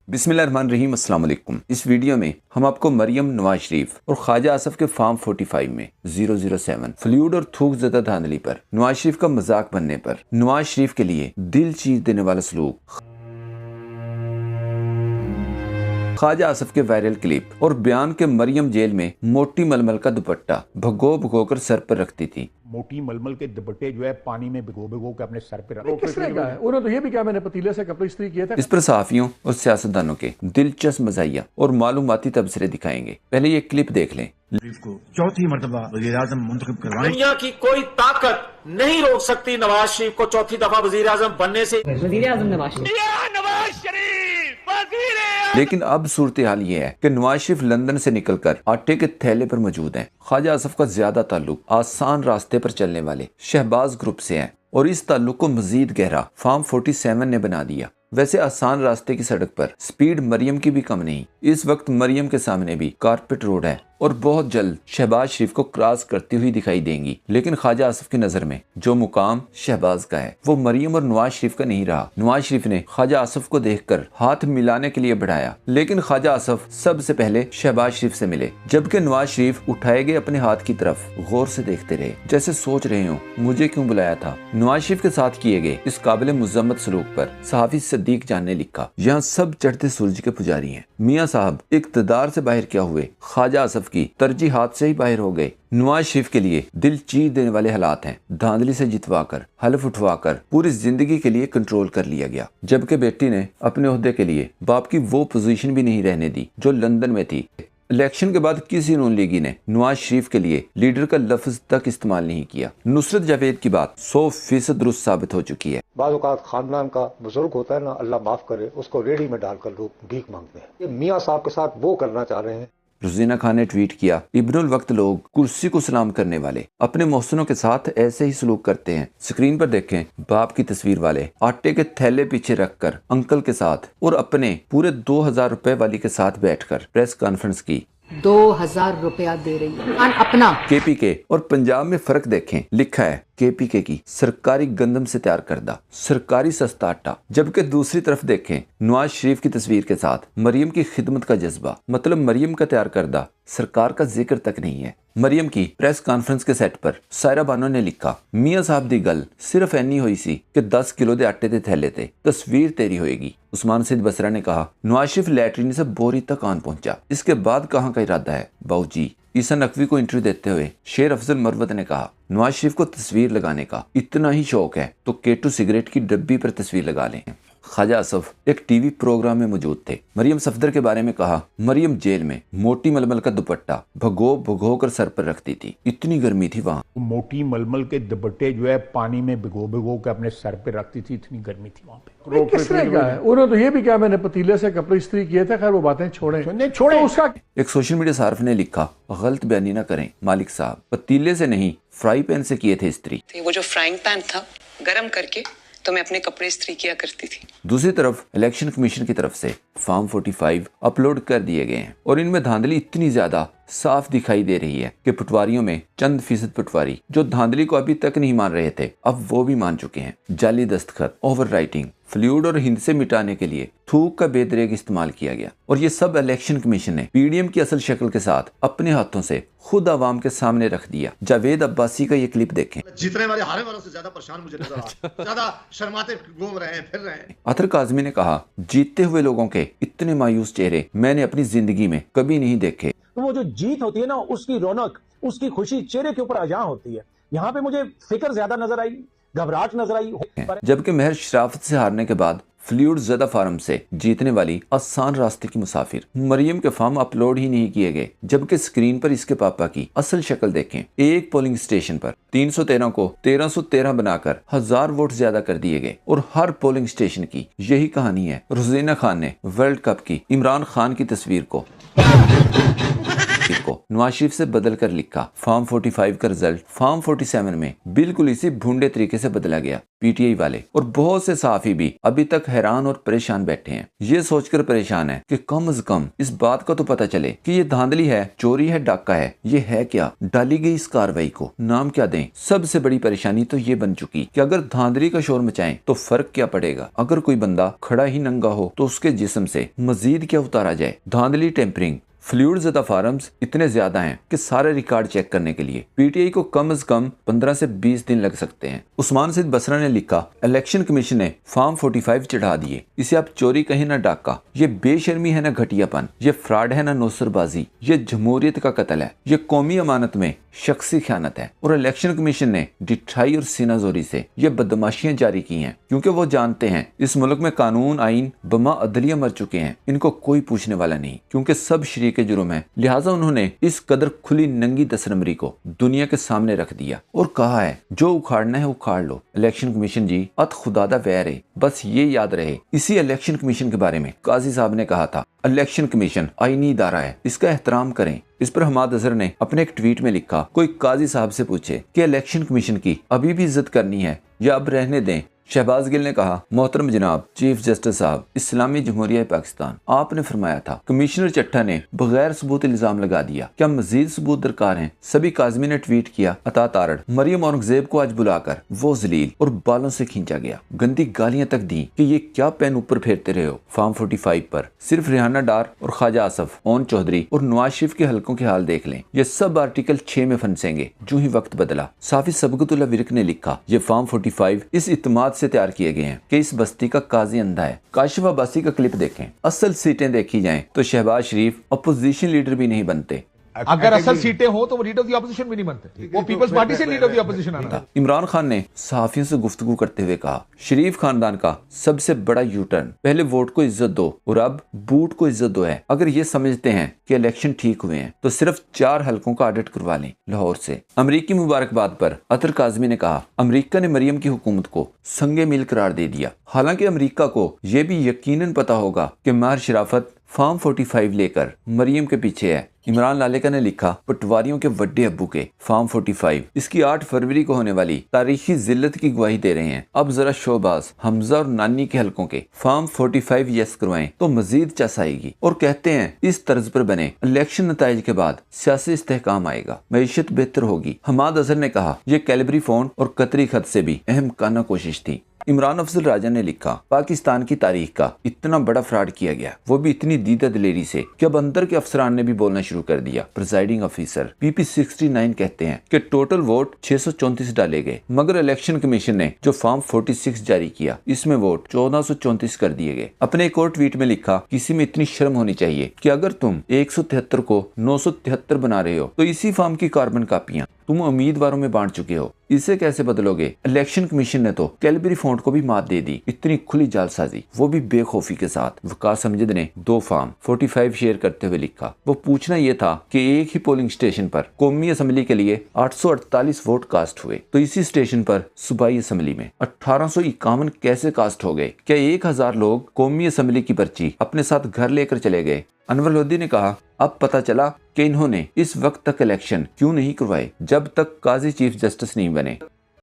बिस्मिल्लाहिर्रहमानिर्रहीम, अस्सलाम वालेकुम। इस वीडियो में हम आपको मरियम नवाज शरीफ और ख्वाजा आसफ के फार्म 45 में 007 फ्लूइड और थूक ज़दा धांधली पर नवाज शरीफ का मजाक बनने पर नवाज शरीफ के लिए दिल चीर देने वाला सलूक, ख्वाजा आसफ के वायरल क्लिप और बयान के मरियम जेल में मोटी मलमल का दुपट्टा भगो कर सर पर रखती थी। मोटी मलमल के दुपट्टे जो है पानी में भिगो के अपने सर पे रख। किसने कहा है? उन्होंने तो ये भी कहा मैंने पतीले से कपड़े इस्त्री किए थे। इस पर सहाफियों और सियासतदानों के दिलचस्प मज़ाहिया और मालूमाती तबसरे दिखाएंगे। पहले ये क्लिप देख लें। को चौथी मर्तबा वज़ीर-ए-आज़म मुंतखब करवाएं। दुनिया की कोई ताकत नहीं रोक सकती नवाज शरीफ को चौथी दफा वज़ीर-ए-आज़म बनने से। वज़ीर-ए-आज़म नवाज शरीफ लेकिन अब सूरत हाल ये है कि नवाज शरीफ लंदन से निकलकर आटे के थैले पर मौजूद हैं। ख्वाजा आसफ का ज्यादा ताल्लुक आसान रास्ते पर चलने वाले शहबाज ग्रुप से है और इस ताल्लुक को मजीद गहरा फार्म 47 ने बना दिया। वैसे आसान रास्ते की सड़क पर स्पीड मरियम की भी कम नहीं। इस वक्त मरियम के सामने भी कारपेट रोड है और बहुत जल्द शहबाज शरीफ को क्रॉस करती हुई दिखाई देंगी। लेकिन ख्वाजा आसफ की नजर में जो मुकाम शहबाज का है वो मरियम और नवाज शरीफ का नहीं रहा। नवाज शरीफ ने ख्वाजा आसफ को देखकर हाथ मिलाने के लिए बढ़ाया, लेकिन ख्वाजा आसफ सबसे पहले शहबाज शरीफ से मिले, जबकि नवाज शरीफ उठाए गए अपने हाथ की तरफ गौर से देखते रहे, जैसे सोच रहे हो मुझे क्यों बुलाया था। नवाज शरीफ के साथ किए गए इस काबिल मुजम्मत सलूक पर सहाफी सदीक जान ने लिखा, यहाँ सब चढ़ते सूरज के पुजारी हैं। मियाँ साहब इक़्तिदार से बाहर क्या हुए, ख्वाजा आसफ की तरजीहात से ही बाहर हो गए। नवाज शरीफ के लिए दिल चीर देने वाले हालात हैं। धांधली से जितवाकर हलफ उठवाकर पूरी जिंदगी के लिए कंट्रोल कर लिया गया, जबकि बेटी ने अपने ओहदे के लिए बाप की वो पोजीशन भी नहीं रहने दी जो लंदन में थी। इलेक्शन के बाद किसी नून लीगी ने नवाज शरीफ के लिए लीडर का लफ्ज तक इस्तेमाल नहीं किया। नुसरत जावेद की बात 100% दुरुस्त साबित हो चुकी है। बाज़ औक़ात खानदान का बुजुर्ग होता है ना, अल्लाह माफ करे, उसको रेडी में डालकर लोग भीख मांगते हैं। ये मियाँ साहब के साथ वो करना चाह रहे हैं। रुज़ीना खान ने ट्वीट किया, इब्नुल वक्त लोग कुर्सी को सलाम करने वाले अपने मोहसिनों के साथ ऐसे ही सलूक करते हैं। स्क्रीन पर देखें बाप की तस्वीर वाले आटे के थैले पीछे रखकर अंकल के साथ और अपने पूरे 2000 रुपए वाली के साथ बैठकर प्रेस कॉन्फ्रेंस की। 2000 रुपया दे रही है अपना। केपीके और पंजाब में फर्क देखें, लिखा है केपीके की सरकारी गंदम से तैयार करदा सरकारी सस्ता आटा, जबकि दूसरी तरफ देखें नवाज शरीफ की तस्वीर के साथ मरियम की खिदमत का जज्बा, मतलब मरियम का तैयार करदा सरकार का जिक्र तक नहीं है। मरियम की प्रेस कॉन्फ्रेंस के सेट पर सायरा बानो ने लिखा, मियाँ साहब दी गल सिर्फ ऐनी हुई सी कि 10 किलो दे आटे दे थैले थे, तस्वीर तेरी होएगी। उस्मान सईद बसरा ने कहा, नवाज शरीफ लैटरीन से बोरी तक आन पहुंचा, इसके बाद कहाँ का इरादा है बाऊजी। ईसा नकवी को इंटरव्यू देते हुए शेर अफजल मरवत ने कहा, नवाज शरीफ को तस्वीर लगाने का इतना ही शौक है तो केटू सिगरेट की डब्बी पर तस्वीर लगा लें। ख्वाजा आसफ एक टीवी प्रोग्राम में मौजूद थे। मरियम सफदर के बारे में कहा, मरियम जेल में मोटी मलमल का दुपट्टा भगो कर सर पर रखती थी, इतनी गर्मी थी वहाँ। मोटी मलमल के दुपट्टे जो है पानी में भिगो के अपने सर पे रखती थी, इतनी गर्मी थी वहाँ पे। किसने कहा है? उन्होंने तो ये भी कहा मैंने पतीले से कपड़े इस्त्री किए थे। खैर वो बातें छोड़े तो उसका। एक सोशल मीडिया सार्फ ने लिखा, गलत बयानी न करें मालिक साहब, पतीले से नहीं फ्राई पैन से किए थे इस्त्री। वो जो फ्राइंग पैन था गरम करके तो मैं अपने कपड़े इस्त्री किया करती थी। दूसरी तरफ इलेक्शन कमीशन की तरफ से फार्म 45 अपलोड कर दिए गए हैं और इनमें धांधली इतनी ज्यादा साफ दिखाई दे रही है कि पटवारियों में चंद फीसद पटवारी जो धांधली को अभी तक नहीं मान रहे थे अब वो भी मान चुके हैं। जाली दस्तखत, ओवर राइटिंग, फ्लूइड और हिंद से मिटाने के लिए थूक का बेदरेग इस्तेमाल किया गया और ये सब इलेक्शन कमीशन ने पीडीएम की असल शक्ल के साथ अपने हाथों से खुद आवाम के सामने रख दिया। जावेद अब्बासी का ये क्लिप देखें। जीतने वाले हारे वालों से ज्यादा परेशान मुझे नजर आ रहा है, ज्यादा शर्माते घूम रहे हैं, फिर रहे हैं। अतर काज़मी ने कहा, जीतते हुए लोगों के इतने मायूस चेहरे मैंने अपनी जिंदगी में कभी नहीं देखे। तो वो जो जीत होती है ना, उसकी रौनक, उसकी खुशी चेहरे के ऊपर अजा होती है। यहाँ पे मुझे फिक्र ज्यादा नजर आई, घबराहट नजर आई। जबकि महर शराफत से हारने के बाद फ्लूइड ज़दा फार्म से जीतने वाली आसान रास्ते की मुसाफिर मरियम के फार्म अपलोड ही नहीं किए गए, जबकि स्क्रीन पर इसके पापा की असल शक्ल देखें। एक पोलिंग स्टेशन पर 313 को 1313 बनाकर 1000 वोट ज्यादा कर दिए गए और हर पोलिंग स्टेशन की यही कहानी है। रुज़ीना खान ने वर्ल्ड कप की इमरान खान की तस्वीर को आखिर को नवाज शरीफ से बदल कर लिखा। फॉर्म 45 का रिजल्ट फॉर्म 47 में बिल्कुल इसी भूंडे तरीके से बदला गया। पीटीआई वाले और बहुत से सहाफी भी अभी तक हैरान और परेशान बैठे हैं। ये सोचकर परेशान है कि कम से कम इस बात का तो पता चले कि ये धांधली है, चोरी है, डाका है, ये है क्या, डाली गई इस कार्रवाई को नाम क्या दें। सबसे बड़ी परेशानी तो ये बन चुकी कि अगर धांधली का शोर मचाएं तो फर्क क्या पड़ेगा। अगर कोई बंदा खड़ा ही नंगा हो तो उसके जिस्म से मजीद क्या उतारा जाए। धांधली, टेम्परिंग, फ्लूइड ज़दा फार्म्स इतने ज्यादा हैं कि सारे रिकॉर्ड चेक करने के लिए पीटीआई को कम से कम 15 से 20 दिन लग सकते हैं। उस्मान सिद्ध बसरा ने लिखा, इलेक्शन कमीशन ने फॉर्म 45 चढ़ा दिए, इसे आप चोरी कहें ना डाका, ये बेशर्मी है ना घटियापन, ये फ्रॉड है ना नौसरबाजी, ये जमहूरियत का कत्ल है, ये कौमी अमानत में शख्सी ख्यानत है। और इलेक्शन कमीशन ने डिठाई और सीनाजोरी से ये बदमाशियां जारी की हैं क्योंकि वो जानते हैं इस मुल्क में कानून, आइन, बमा अदलिया मर चुके हैं, इनको कोई पूछने वाला नहीं क्योंकि सब शरीक जुर्म है। लिहाजा उन्होंने इस कदर खुली नंगी दसनमरी को दुनिया के सामने रख दिया और कहा है जो उखाड़ना है उखाड़ लो। इलेक्शन कमीशन जी अत खुदादा वैर है, बस ये याद रहे। इसी इलेक्शन कमीशन के बारे में काजी साहब ने कहा था, इलेक्शन कमीशन आईनी इदारा है, इसका एहतराम करें। इस पर हमाद अजहर ने अपने एक ट्वीट में लिखा, कोई काजी साहब से पूछे कि इलेक्शन कमीशन की अभी भी इज्जत करनी है या अब रहने दें। शहबाज गिल ने कहा, मोहतरम जनाब चीफ जस्टिस साहब, इस्लामी जमहूरिया पाकिस्तान, आपने फरमाया था कमिश्नर चट्टा ने बगैर सबूत इल्जाम लगा दिया, क्या मजीद सबूत दरकार हैं? सभी काजमी ने ट्वीट किया, अता तारड़। मरियम औरंगजेब को आज बुलाकर वो जलील और बालों से खींचा गया, गंदी गालियां तक दी कि ये क्या पेन ऊपर फेरते रहे हो। फॉर्म 45 पर सिर्फ रिहाना डार और ख्वाजा आसफ, ओन चौधरी और नवाज शरीफ के हलकों के हाल देख लें, ये सब आर्टिकल 6 में फंसेंगे जो ही वक्त बदला। साफी सबकतुल्लाह विरक ने लिखा, ये फॉर्म 45 इस इत्माद से तैयार किए गए हैं कि इस बस्ती का काजी अंधा है। काशिफ अब्बासी का क्लिप देखें, असल सीटें देखी जाएं तो शहबाज शरीफ अपोजिशन लीडर भी नहीं बनते। अगर असल सीटें हो तो वो लीडर ऑफ द ऑपोजिशन भी नहीं बनते, वो पीपल्स पार्टी से लीडर ऑफ द ऑपोजिशन आना। इमरान खान ने सहाफियों से गुफ्तगू करते हुए कहा, शरीफ खानदान का सबसे बड़ा यू टर्न, पहले वोट को इज्जत दो और अब बूट को इज्जत दो है। अगर ये समझते हैं कि इलेक्शन ठीक हुए हैं तो सिर्फ 4 हलकों का ऑडिट करवा लें लाहौर से। अमरीकी मुबारकबाद पर अतर काजमी ने कहा, अमरीका ने मरियम की हुकूमत को संगे मिल करार दे दिया। हालांकि अमरीका को यह भी यकीनन पता होगा कि मार शराफत फॉर्म 45 लेकर मरियम के पीछे है। इमरान लालेका ने लिखा, पटवारियों के वड्डे अब्बू के फॉर्म 45 इसकी 8 फरवरी को होने वाली तारीखी जिल्लत की गवाही दे रहे हैं। अब जरा शोबाज, हमजा और नानी के हलकों के फॉर्म 45 यस करवाएं तो मजीद चस आएगी। और कहते हैं इस तर्ज पर बने इलेक्शन नताइज के बाद सियासी इस्तेहकाम आएगा, मईशत बेहतर होगी। हमाद अजहर ने कहा, यह कैलिबरी फोन और कतरी खत से भी अहम काना कोशिश थी। इमरान अफजल राजा ने लिखा, पाकिस्तान की तारीख का इतना बड़ा फ्रॉड किया गया, वो भी इतनी दीदा दिलेरी से कि अब अंदर के अफसरान ने भी बोलना शुरू कर दिया। प्रिजाइडिंग ऑफिसर पीपी 69 कहते हैं कि टोटल वोट 634 डाले गए, मगर इलेक्शन कमीशन ने जो फॉर्म 46 जारी किया इसमें वोट 1434 कर दिए गए। अपने एक और ट्वीट में लिखा, किसी में इतनी शर्म होनी चाहिए कि अगर तुम 173 को 973 बना रहे हो तो इसी फॉर्म की कार्बन कापियां तुम उम्मीदवारों में बांट चुके हो, इसे कैसे बदलोगे? इलेक्शन कमीशन ने तो कैलिबरी फॉन्ट को भी मात दे दी। इतनी खुली जालसाजी, वो भी बेखौफी के साथ। वकास अमजद ने 2 फॉर्म 45 शेयर करते हुए लिखा, वो पूछना ये था कि एक ही पोलिंग स्टेशन पर कौमी असम्बली के लिए 848 वोट कास्ट हुए तो इसी स्टेशन पर सूबाई असम्बली में 1851 कैसे कास्ट हो गए? क्या 1000 लोग कौमी असम्बली की पर्ची अपने साथ घर लेकर चले गए? अनवर लोधी ने कहा, अब पता चला कि इन्होंने इस वक्त तक इलेक्शन क्यों नहीं करवाए जब तक काजी चीफ जस्टिस नहीं बने।